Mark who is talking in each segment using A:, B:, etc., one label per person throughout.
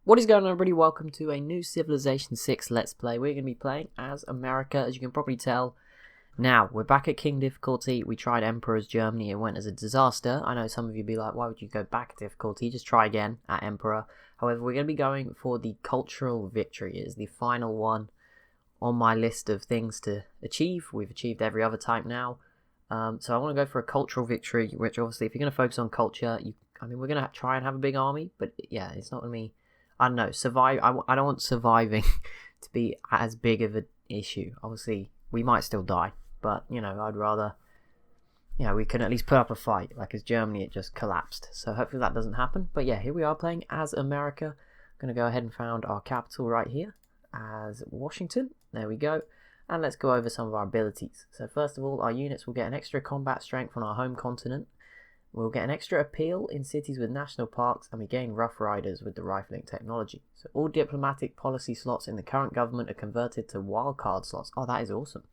A: What is going on, everybody? Welcome to a new Civilization 6 Let's Play. We're going to be playing as America, as you can probably tell. Now, we're back at King difficulty. We tried Emperor's Germany. It went as a disaster. I know some of you be like, why would you go back at difficulty? Just try again at Emperor. However, we're going to be going for the cultural victory. It is the final one on my list of things to achieve. We've achieved every other type now. So I want to go for a cultural victory, which obviously, if you're going to focus on culture, we're going to try and have a big army. But yeah, it's not going to be... I don't know, I don't want surviving to be as big of an issue. Obviously, we might still die, but, I'd rather, we can at least put up a fight. Like, as Germany, it just collapsed. So hopefully that doesn't happen. But yeah, here we are playing as America. I'm going to go ahead and found our capital right here as Washington. There we go. And let's go over some of our abilities. So first of all, our units will get an extra combat strength on our home continent. We'll get an extra appeal in cities with national parks, and we gain Rough Riders with the rifling technology. So all diplomatic policy slots in the current government are converted to wildcard slots. Oh, that is awesome.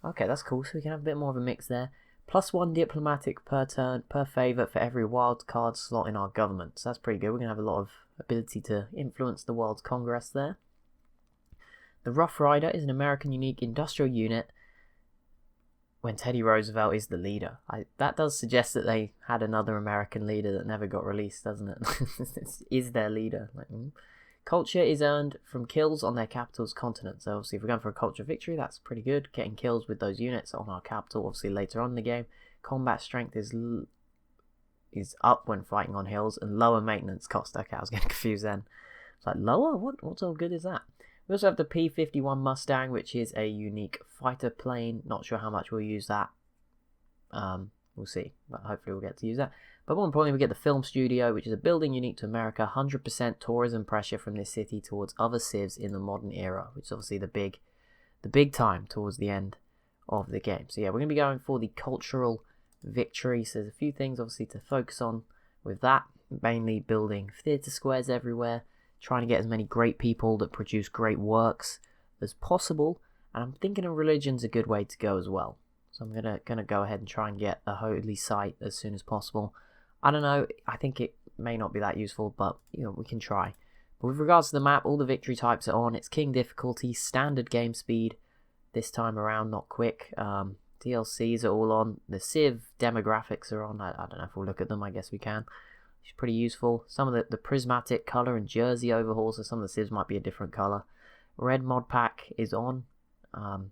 A: Okay, that's cool. So we can have a bit more of a mix there. +1 diplomatic per turn, per favour for every wildcard slot in our government. So that's pretty good. We're going to have a lot of ability to influence the World's Congress there. The Rough Rider is an American unique industrial unit when Teddy Roosevelt is the leader. That does suggest that they had another American leader that never got released, doesn't it? Is their leader. Culture is earned from kills on their capital's continent. So obviously if we're going for a culture victory, that's pretty good. Getting kills with those units on our capital, obviously later on in the game. Combat strength is up when fighting on hills, and lower maintenance cost. Okay, I was getting confused then. It's like, lower? What all good is that? We also have the P-51 Mustang, which is a unique fighter plane. Not sure how much we'll use that. We'll see, but hopefully we'll get to use that. But more importantly, we get the film studio, which is a building unique to America. 100% tourism pressure from this city towards other civs in the modern era, which is obviously the big time towards the end of the game. So yeah, we're going to be going for the cultural victory. So there's a few things obviously to focus on with that. Mainly building theatre squares everywhere. Trying to get as many great people that produce great works as possible, and I'm thinking a religion's a good way to go as well. So I'm gonna go ahead and try and get a holy site as soon as possible. I don't know, I think it may not be that useful, but we can try. But with regards to the map, all the victory types are on. It's king difficulty, standard game speed this time around, not quick. DLCs are all on. The Civ demographics are on. I don't know if we'll look at them. I guess we can. It's pretty useful. Some of the prismatic colour and jersey overhauls, so some of the civs might be a different colour. Red mod pack is on. And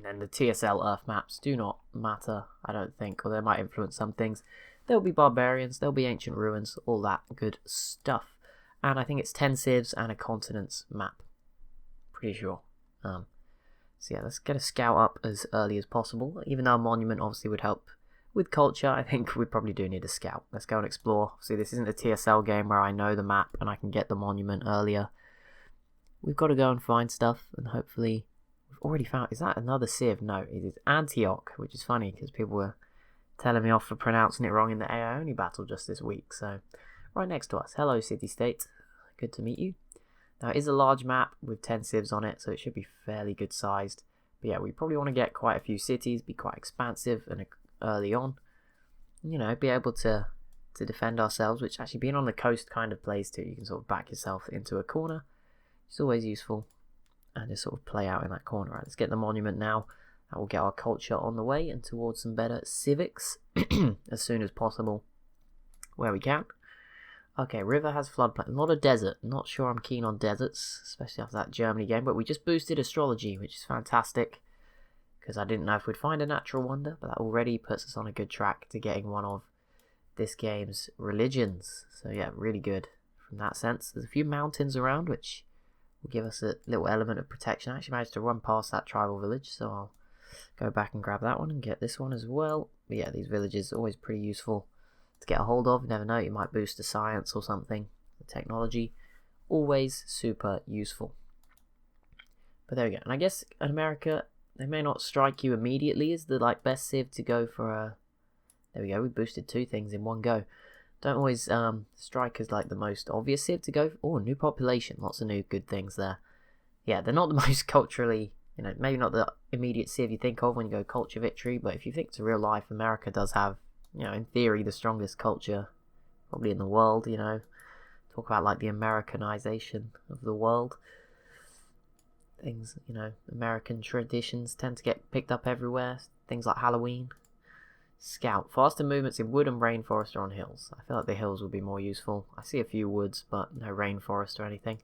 A: then the TSL Earth maps do not matter, I don't think, or they might influence some things. There'll be barbarians, there'll be ancient ruins, all that good stuff. And I think it's 10 civs and a continents map. Pretty sure. So yeah, let's get a scout up as early as possible. Even though a monument obviously would help with culture, I think we probably do need a scout. Let's go and explore. See, this isn't a TSL game where I know the map and I can get the monument earlier. We've got to go and find stuff, and hopefully we've already found... Is that another civ? No, it is Antioch, which is funny because people were telling me off for pronouncing it wrong in the AI only battle just this week. So right next to us. Hello, city-state. Good to meet you. Now, it is a large map with 10 civs on it, so it should be fairly good sized. But yeah, we probably want to get quite a few cities, be quite expansive and early on, be able to defend ourselves, which actually being on the coast kind of plays too. You can sort of back yourself into a corner. It's always useful, and just sort of play out in that corner. Right, let's get the monument now. That will get our culture on the way and towards some better civics as soon as possible where we can. Okay, river has floodplain. A lot of desert. Not sure I'm keen on deserts, especially after that Germany game, but we just boosted astrology, which is fantastic. Because I didn't know if we'd find a natural wonder, but that already puts us on a good track to getting one of this game's religions. So yeah, really good from that sense. There's a few mountains around, which will give us a little element of protection. I actually managed to run past that tribal village, so I'll go back and grab that one and get this one as well. But yeah, these villages are always pretty useful to get a hold of. You never know, you might boost the science or something. The technology, always super useful. But there we go. And I guess in America, they may not strike you immediately as the best civ to go for a... There we go, we boosted 2 things in one go. Don't always strike as the most obvious civ to go for. Oh, new population, lots of new good things there. Yeah, they're not the most culturally, maybe not the immediate civ you think of when you go culture victory, but if you think to real life, America does have, in theory, the strongest culture probably in the world, Talk about like the Americanization of the world. Things, you know, American traditions tend to get picked up everywhere. Things like Halloween. Scout. Faster movements in wood and rainforest or on hills. I feel like the hills would be more useful. I see a few woods, but no rainforest or anything.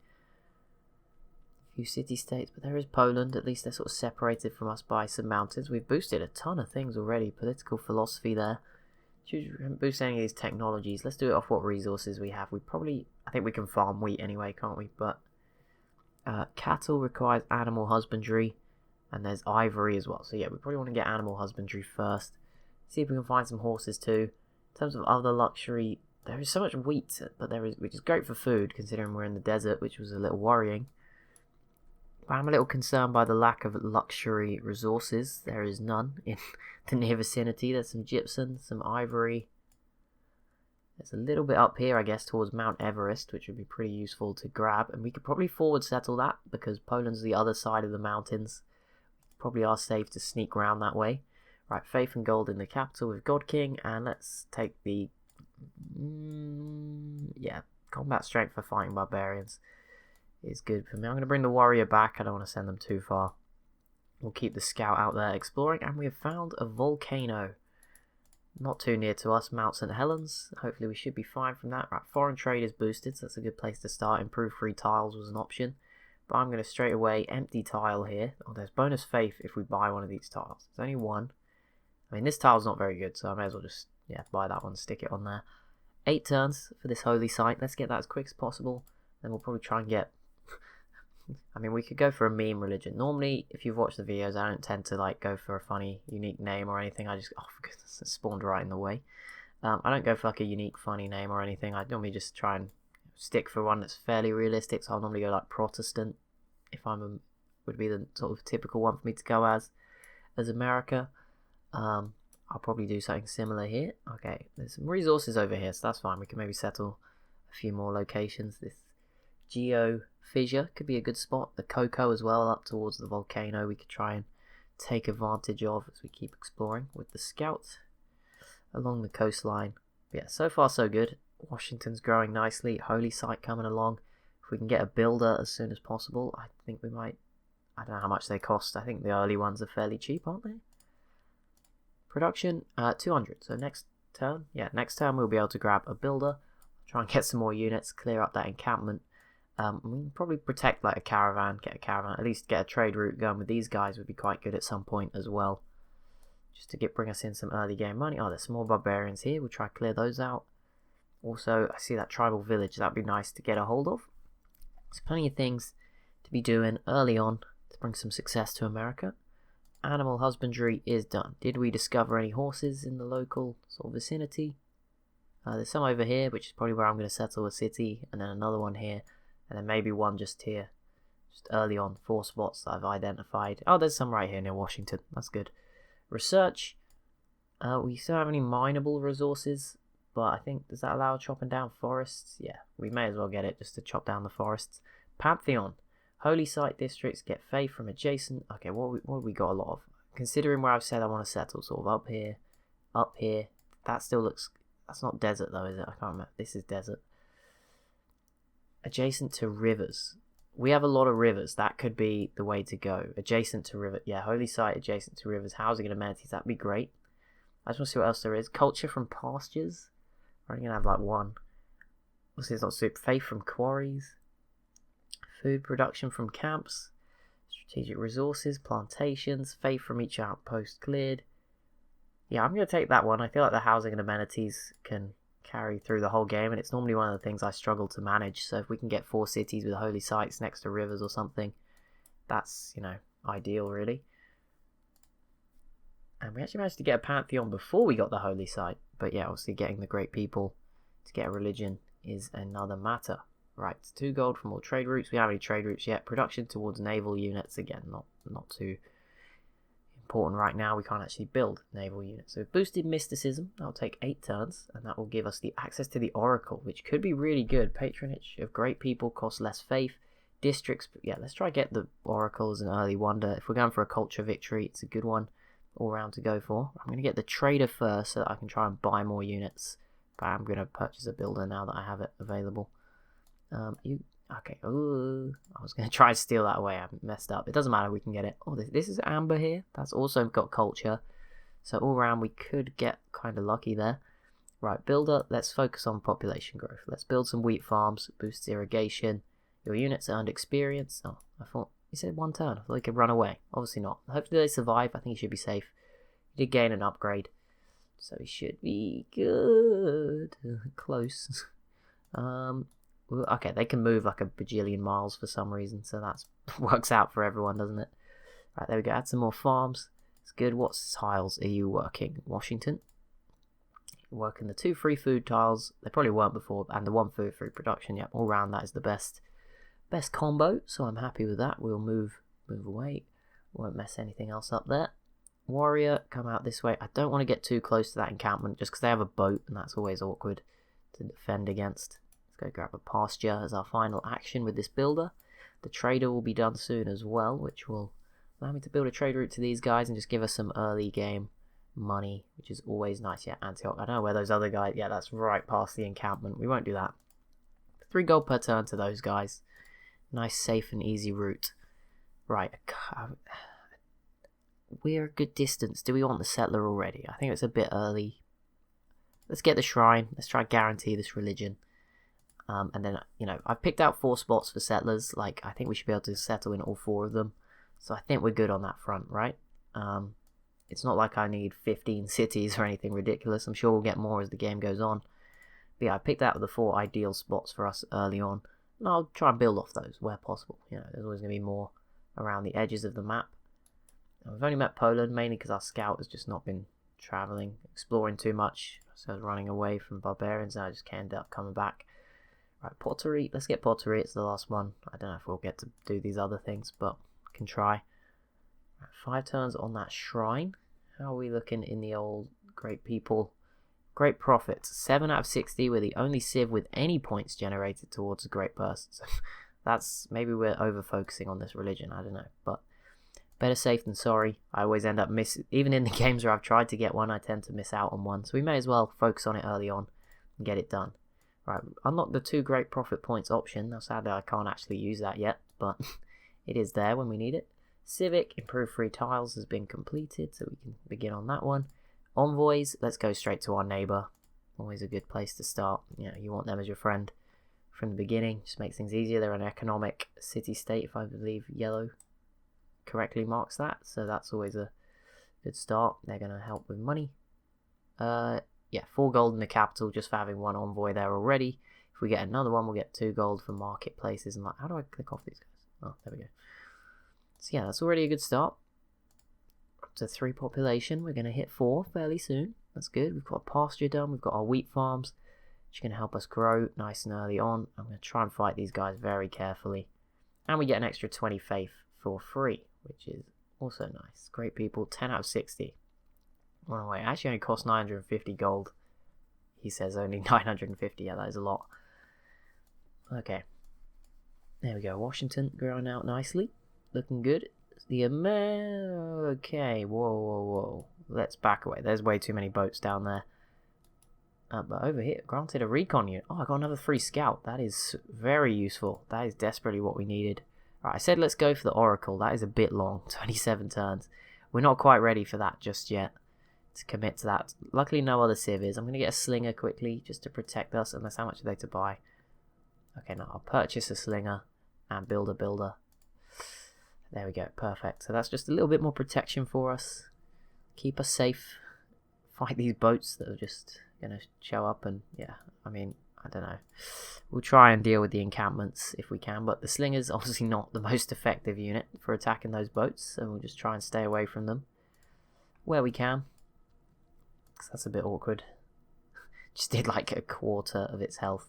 A: A few city-states, but there is Poland. At least they're sort of separated from us by some mountains. We've boosted a ton of things already. Political philosophy there. We haven't boosted any of these technologies. Let's do it off what resources we have. I think we can farm wheat anyway, can't we? But cattle requires animal husbandry, and there's ivory as well. So yeah, we probably want to get animal husbandry first. See if we can find some horses too. In terms of other luxury, there is so much wheat, which is great for food, considering we're in the desert, which was a little worrying. But I'm a little concerned by the lack of luxury resources. There is none in the near vicinity. There's some gypsum, some ivory. There's a little bit up here, I guess, towards Mount Everest, which would be pretty useful to grab. And we could probably forward settle that, because Poland's the other side of the mountains. Probably are safe to sneak around that way. Right, faith and gold in the capital with God King, and let's take the combat strength for fighting barbarians is good for me. I'm going to bring the warrior back. I don't want to send them too far. We'll keep the scout out there exploring, and we have found a volcano not too near to us, Mount St. Helens. Hopefully we should be fine from that. Right, foreign trade is boosted, so that's a good place to start. Improve free tiles was an option, but I'm going to straight away empty tile here. Oh, there's bonus faith if we buy one of these tiles. There's only one. I mean, this tile's not very good, so I may as well just, buy that one, stick it on there. 8 turns for this holy site. Let's get that as quick as possible. Then we'll probably try and get... I mean, we could go for a meme religion. Normally, if you've watched the videos, I don't tend to, go for a funny, unique name or anything. I just... Oh, for goodness, it spawned right in the way. I don't go for, a unique, funny name or anything. I normally just try and stick for one that's fairly realistic. So I'll normally go, Protestant, if would be the sort of typical one for me to go as America. I'll probably do something similar here. Okay, there's some resources over here, so that's fine. We can maybe settle a few more locations. This geo fissure could be a good spot. The cocoa as well, up towards the volcano, we could try and take advantage of as we keep exploring with the scout along the coastline. But yeah, so far so good. Washington's growing nicely. Holy site coming along. If we can get a builder as soon as possible, I think we might. I don't know how much they cost. I think the early ones are fairly cheap, aren't they? Production, 200. So next turn we'll be able to grab a builder, try and get some more units, clear up that encampment. We can probably protect get a caravan, at least get a trade route going with these guys would be quite good at some point as well. Just to bring us in some early game money. Oh, there's some more barbarians here. We'll try to clear those out. Also, I see that tribal village. That'd be nice to get a hold of. There's plenty of things to be doing early on to bring some success to America. Animal husbandry is done. Did we discover any horses in the local sort of vicinity? There's some over here, which is probably where I'm going to settle a city, and then another one here, and then maybe one just here. Just early on, 4 spots that I've identified. Oh, there's some right here near Washington. That's good. Research. We still have any mineable resources, but I think, does that allow chopping down forests? Yeah, we may as well get it just to chop down the forests. Pantheon. Holy site districts get faith from adjacent. Okay, what have we got a lot of? Considering where I've said I want to settle, sort of up here. That still looks. That's not desert though, is it? I can't remember. This is desert. Adjacent to rivers. We have a lot of rivers. That could be the way to go. Adjacent to river. Yeah, holy site adjacent to rivers. Housing and amenities. That'd be great. I just want to see what else there is. Culture from pastures. We're only gonna have one. What's this? Not soup. Faith from quarries. Food production from camps, strategic resources, plantations, faith from each outpost cleared. Yeah, I'm going to take that one. I feel like the housing and amenities can carry through the whole game, and it's normally one of the things I struggle to manage. So if we can get 4 cities with holy sites next to rivers or something, that's, ideal really. And we actually managed to get a pantheon before we got the holy site. But yeah, obviously getting the great people to get a religion is another matter. Right, 2 gold from all trade routes. We don't have any trade routes yet. Production towards naval units, again, not too important right now. We can't actually build naval units. So boosted mysticism, that'll take 8 turns, and that will give us the access to the oracle, which could be really good. Patronage of great people costs less faith. Districts, yeah, let's try get the oracle as an early wonder. If we're going for a culture victory, it's a good one all round to go for. I'm going to get the trader first so that I can try and buy more units. But I'm going to purchase a builder now that I have it available. Okay. Ooh, I was going to try and steal that away. I messed up. It doesn't matter. We can get it. Oh, this is amber here. That's also got culture. So all around we could get kind of lucky there. Right, builder. Let's focus on population growth. Let's build some wheat farms. Boost irrigation. Your units earned experience. Oh, I thought he said 1 turn. I thought he could run away. Obviously not. Hopefully they survive. I think he should be safe. He did gain an upgrade, so he should be good. Close. Okay, they can move like a bajillion miles for some reason, so that works out for everyone, doesn't it? Right, there we go. Add some more farms. It's good. What tiles are you working? Washington. You're working the 2 free food tiles. They probably weren't before, and the 1 food free production. Yep, all round that is the best combo. So I'm happy with that. We'll move away. Won't mess anything else up there. Warrior, come out this way. I don't want to get too close to that encampment just because they have a boat, and that's always awkward to defend against. Let's go grab a pasture as our final action with this builder. The trader will be done soon as well, which will allow me to build a trade route to these guys and just give us some early game money, which is always nice. Yeah, Antioch. I don't know where those other guys... Yeah, that's right past the encampment. We won't do that. 3 gold per turn to those guys. Nice, safe and easy route. Right. We're a good distance. Do we want the settler already? I think it's a bit early. Let's get the shrine. Let's try and guarantee this religion. And then, I've picked out 4 spots for settlers. Like, I think we should be able to settle in all 4 of them. So I think we're good on that front, right? It's not like I need 15 cities or anything ridiculous. I'm sure we'll get more as the game goes on. But yeah, I picked out the 4 ideal spots for us early on. And I'll try and build off those where possible. There's always going to be more around the edges of the map. We've only met Poland mainly because our scout has just not been traveling, exploring too much. So I was running away from barbarians and I just ended up coming back. Right, pottery. Let's get pottery. It's the last one. I don't know if we'll get to do these other things, but can try. Right, 5 turns on that shrine. How are we looking in the old great people? Great profits. 7 out of 60. We're the only civ with any points generated towards a great person. So that's, maybe we're over focusing on this religion. I don't know, but better safe than sorry. I always end up even in the games where I've tried to get one, I tend to miss out on one. So we may as well focus on it early on and get it done. Right, unlock the 2 great profit points option. Now sadly I can't actually use that yet, but it is there when we need it. Civic, improve 3 tiles has been completed, so we can begin on that one. Envoys, let's go straight to our neighbour. Always a good place to start. You want them as your friend from the beginning. Just makes things easier. They're an economic city-state, if I believe yellow correctly marks that, so that's always a good start. They're going to help with money. Yeah, 4 gold in the capital just for having 1 envoy there already. If we get another one, we'll get 2 gold for marketplaces and how do I click off these guys? Oh, there we go. So yeah, that's already a good start. Up to 3 population. We're going to hit 4 fairly soon. That's good. We've got a pasture done. We've got our wheat farms, which are going to help us grow nice and early on. I'm going to try and fight these guys very carefully. And we get an extra 20 faith for free, which is also nice. Great people. 10 out of 60. Run away. Actually only cost 950 gold. He says only 950. Yeah, that is a lot. Okay. There we go. Washington growing out nicely. Looking good. Okay. Whoa. Let's back away. There's way too many boats down there. But over here, granted a recon unit. Oh, I got another free scout. That is very useful. That is desperately what we needed. Right, I said let's go for the Oracle. That is a bit long. 27 turns. We're not quite ready for that just yet. To commit to that. Luckily no other civ is. I'm going to get a slinger quickly just to protect us, unless how much are they to buy? Okay, no, I'll purchase a slinger and build a builder. There we go, perfect. So that's just a little bit more protection for us. Keep us safe. Fight these boats that are just going to show up and yeah, I mean, I don't know. We'll try and deal with the encampments if we can, but the slinger's obviously not the most effective unit for attacking those boats, so we'll just try and stay away from them where we can. That's a bit awkward. Just did like a quarter of its health.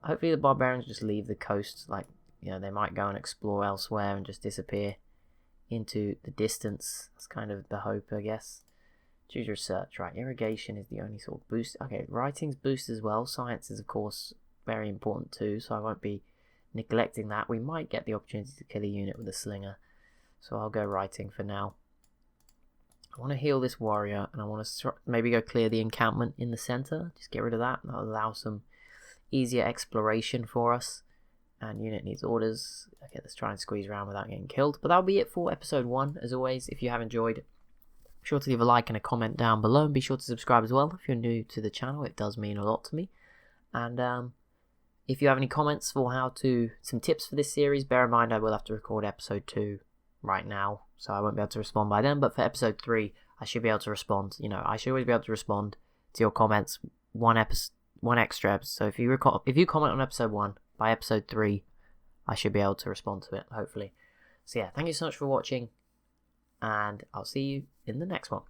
A: Hopefully the barbarians just leave the coast. Like, they might go and explore elsewhere and just disappear into the distance. That's kind of the hope, I guess. Choose research. Right, irrigation is the only sort of boost. Okay, writing's boost as well. Science is, of course, very important too, so I won't be neglecting that. We might get the opportunity to kill a unit with a slinger. So I'll go writing for now. I want to heal this warrior, and I want to maybe go clear the encampment in the center. Just get rid of that, and that'll allow some easier exploration for us. And unit needs orders. Okay, let's try and squeeze around without getting killed. But that'll be it for episode 1. As always, if you have enjoyed, be sure to leave a like and a comment down below, and be sure to subscribe as well if you're new to the channel. It does mean a lot to me. And if you have any comments for some tips for this series, bear in mind I will have to record episode 2 right now, so I won't be able to respond by then. But for episode 3, I should be able to respond. You know, I should always be able to respond to your comments one extra episode. So if you comment on episode 1, by episode 3, I should be able to respond to it, hopefully. So yeah, thank you so much for watching, and I'll see you in the next one.